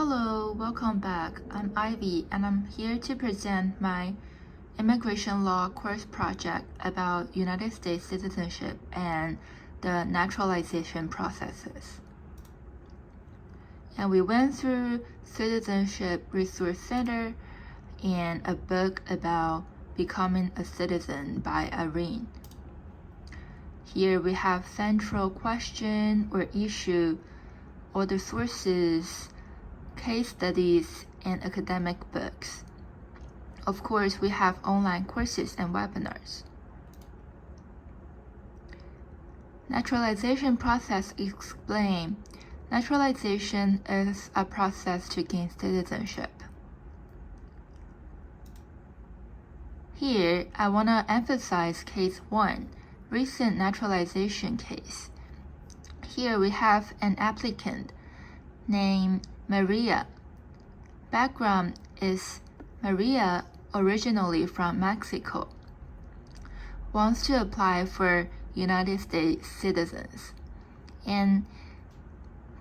Hello, welcome back. I'm Ivy and I'm here to present my immigration law course project about United States citizenship and the naturalization processes. And we went through Citizenship Resource Center and a book about becoming a citizen by Irene. Here we have central question or issue, all the sources, case studies, and academic books. Of course, we have online courses and webinars. Naturalization process explained. Naturalization is a process to gain citizenship. Here, I want to emphasize case 1, recent naturalization case. Here we have an applicant named Maria. Background is Maria, originally from Mexico, wants to apply for United States citizens. And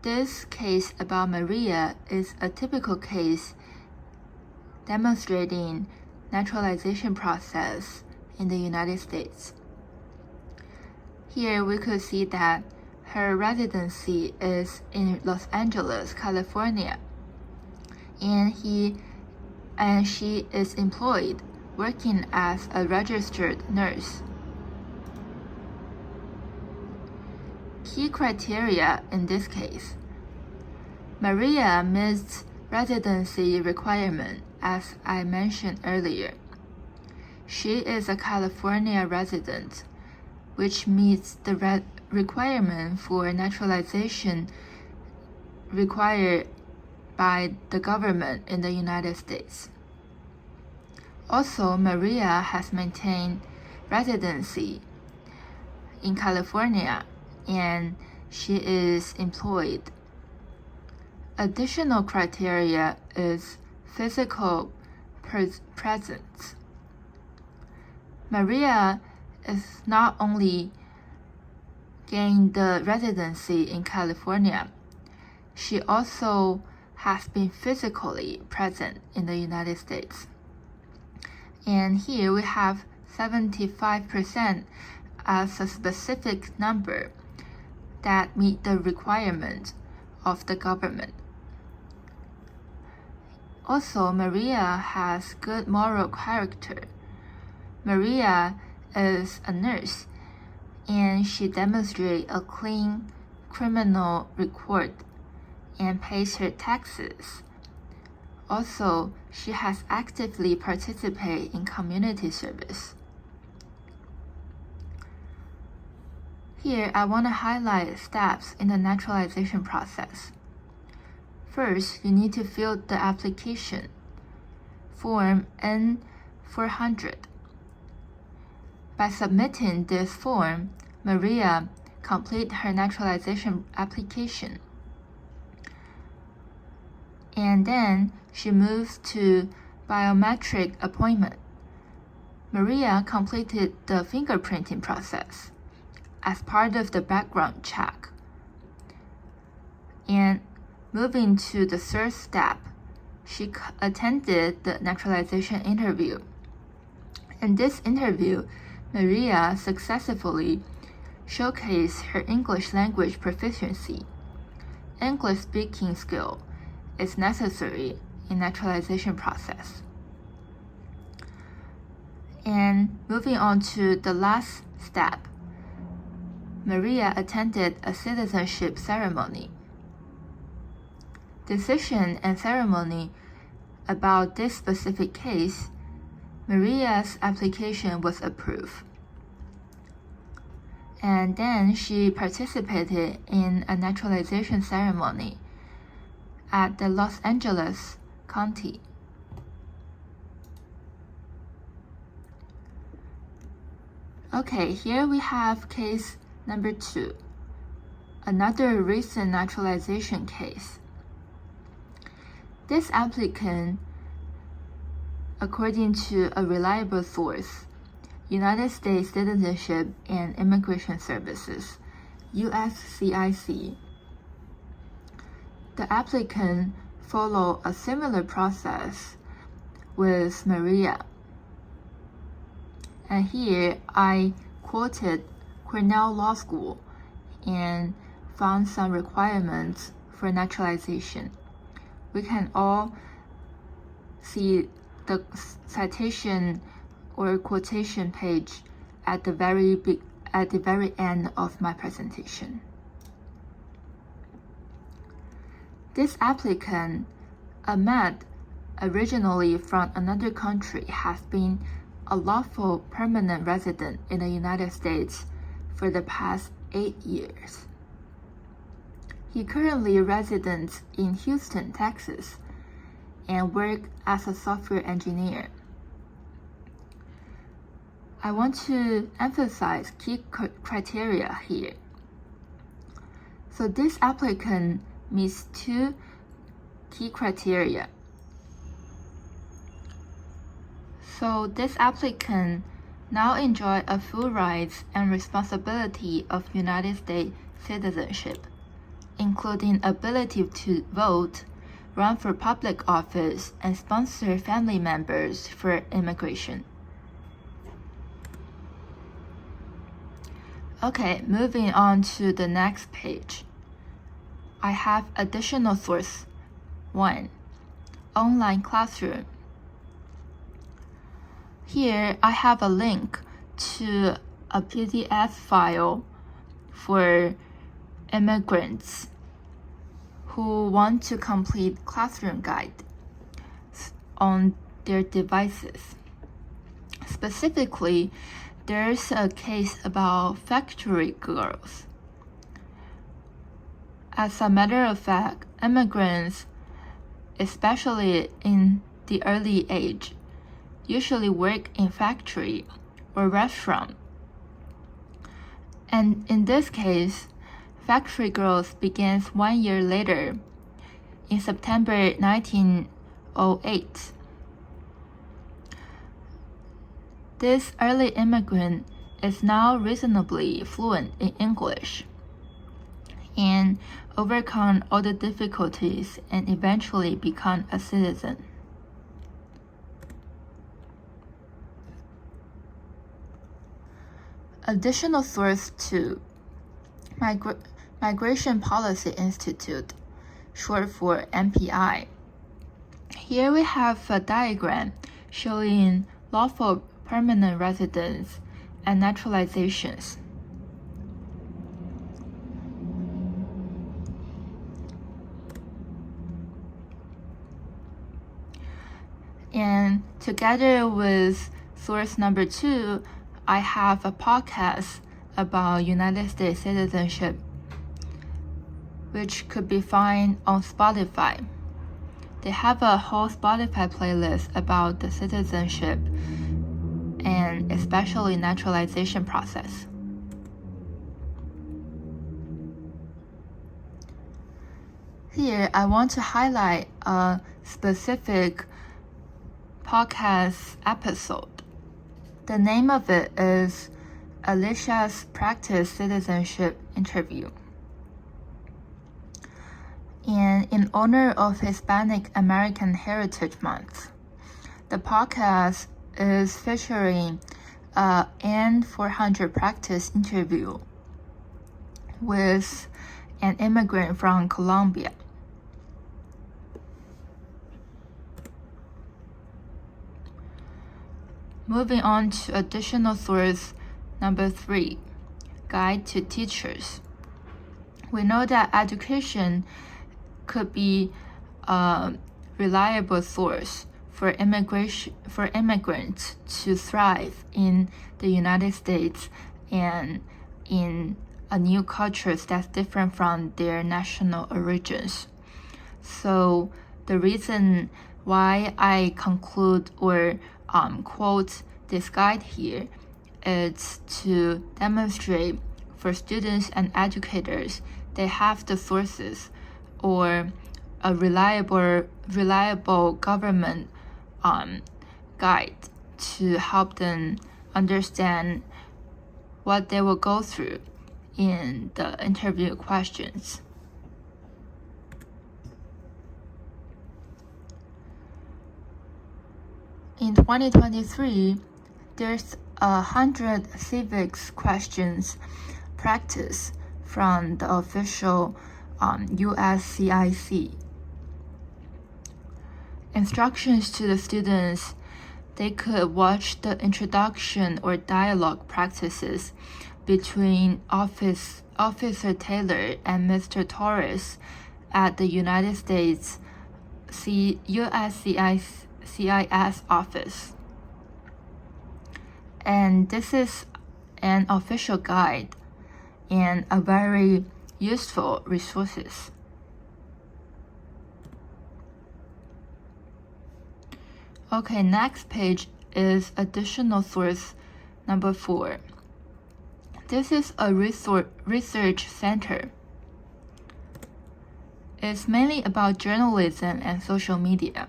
this case about Maria is a typical case demonstrating naturalization process in the United States. Here we could see that her residency is in Los Angeles, California, and she is employed working as a registered nurse. Key criteria in this case: Maria meets residency requirement as I mentioned earlier. She is a California resident, which meets the requirement for naturalization required by the government in the United States. Also, Maria has maintained residency in California and she is employed. Additional criteria is physical presence. Maria is not only gained the residency in California, she also has been physically present in the United States. And here we have 75% as a specific number that meet the requirement of the government. Also, Maria has good moral character. Maria is a nurse and she demonstrates a clean criminal record and pays her taxes. Also, she has actively participated in community service. Here, I want to highlight steps in the naturalization process. First, you need to fill the application, Form N-400. By submitting this form, Maria completed her naturalization application. And then she moves to biometric appointment. Maria completed the fingerprinting process as part of the background check. And moving to the third step, she attended the naturalization interview. In this interview, Maria successfully showcased her English language proficiency. English speaking skill is necessary in naturalization process. And moving on to the last step, Maria attended a citizenship ceremony. Decision and ceremony about this specific case, Maria's application was approved. And then she participated in a naturalization ceremony at the Los Angeles County. Okay, here we have case number 2, another recent naturalization case. This applicant, according to a reliable source, United States Citizenship and Immigration Services, USCIS, the applicant follow a similar process with Maria. And here I quoted Cornell Law School and found some requirements for naturalization. We can all see the citation or quotation page at the very end of my presentation. This applicant, Ahmed, originally from another country, has been a lawful permanent resident in the United States for the past 8 years. He currently resides in Houston, Texas, and works as a software engineer. I want to emphasize key criteria here. So this applicant meets 2 key criteria. So this applicant now enjoys a full rights and responsibility of United States citizenship, including ability to vote, run for public office, and sponsor family members for immigration. Okay, moving on to the next page. I have additional source. 1. Online classroom. Here I have a link to a PDF file for immigrants who want to complete classroom guide on their devices. Specifically, there's a case about factory girls. As a matter of fact, immigrants, especially in the early age, usually work in factory or restaurant. And in this case, factory girls begins 1 year later, in September 1908. This early immigrant is now reasonably fluent in English and overcome all the difficulties and eventually become a citizen. Additional source 2. Migration Policy Institute, short for MPI. Here we have a diagram showing lawful permanent residence and naturalizations. And together with source number 2, I have a podcast about United States citizenship, which could be found on Spotify. They have a whole Spotify playlist about the citizenship and especially naturalization process. Here, I want to highlight a specific podcast episode. The name of it is Alicia's Practice Citizenship Interview. And in honor of Hispanic American Heritage Month, the podcast is featuring an N400 practice interview with an immigrant from Colombia. Moving on to additional source number 3, Guide to Teachers. We know that education could be a reliable source for immigrants to thrive in the United States and in a new culture that's different from their national origins. So the reason why I conclude or quote this guide here is to demonstrate for students and educators they have the sources or a reliable government guide to help them understand what they will go through in the interview questions. In 2023, there's 100 civics questions practice from the official USCIC. Instructions to the students: they could watch the introduction or dialogue practices between Officer Taylor and Mr. Torres at the United States USCIS office. And this is an official guide and a very useful resources. Okay, next page is additional source number 4. This is a research center. It's mainly about journalism and social media.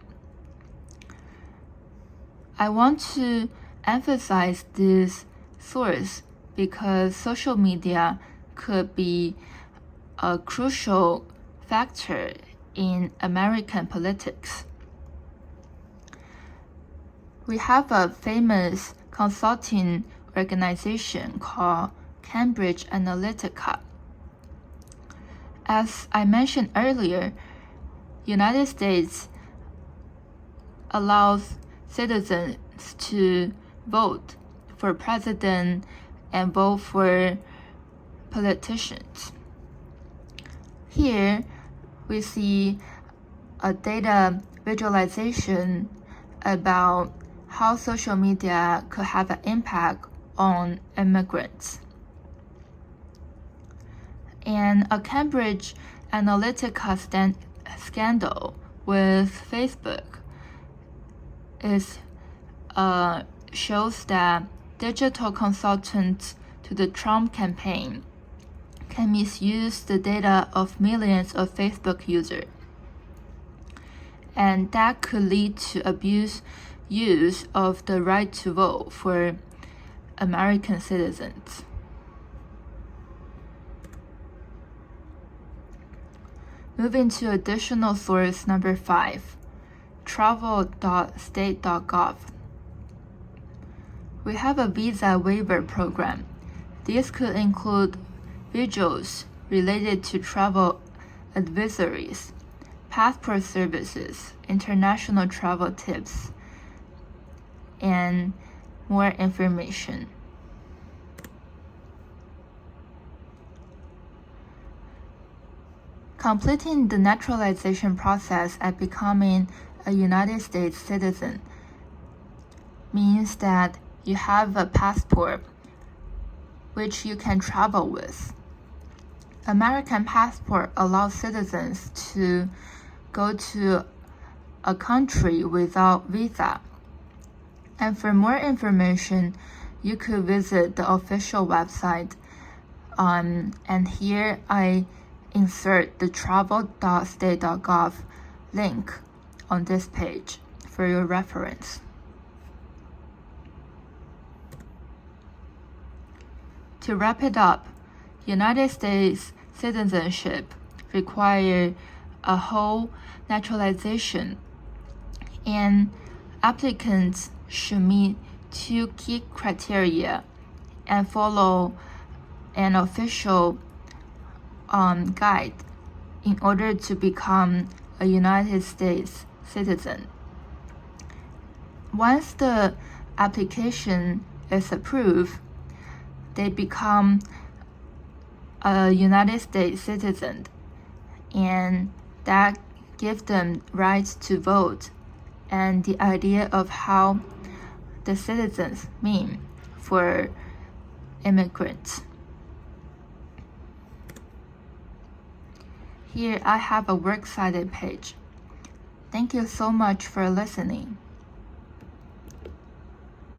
I want to emphasize this source because social media could be a crucial factor in American politics. We have a famous consulting organization called Cambridge Analytica. As I mentioned earlier, United States allows citizens to vote for president and vote for politicians. Here we see a data visualization about how social media could have an impact on immigrants. And a Cambridge Analytica scandal with Facebook shows that digital consultants to the Trump campaign can misuse the data of millions of Facebook users. And that could lead to use of the right to vote for American citizens. Moving to additional source number 5, travel.state.gov. We have a visa waiver program. This could include visuals related to travel advisories, passport services, international travel tips, and more information. Completing the naturalization process and becoming a United States citizen means that you have a passport which you can travel with. American passport allows citizens to go to a country without visa. And for more information, you could visit the official website. And here I insert the travel.state.gov link on this page for your reference. To wrap it up, United States citizenship requires a whole naturalization, and applicants should meet 2 key criteria and follow an official guide in order to become a United States citizen. Once the application is approved, they become a United States citizen, and that gives them rights to vote and the idea of how the citizens mean for immigrants. Here I have a works cited page. Thank you so much for listening.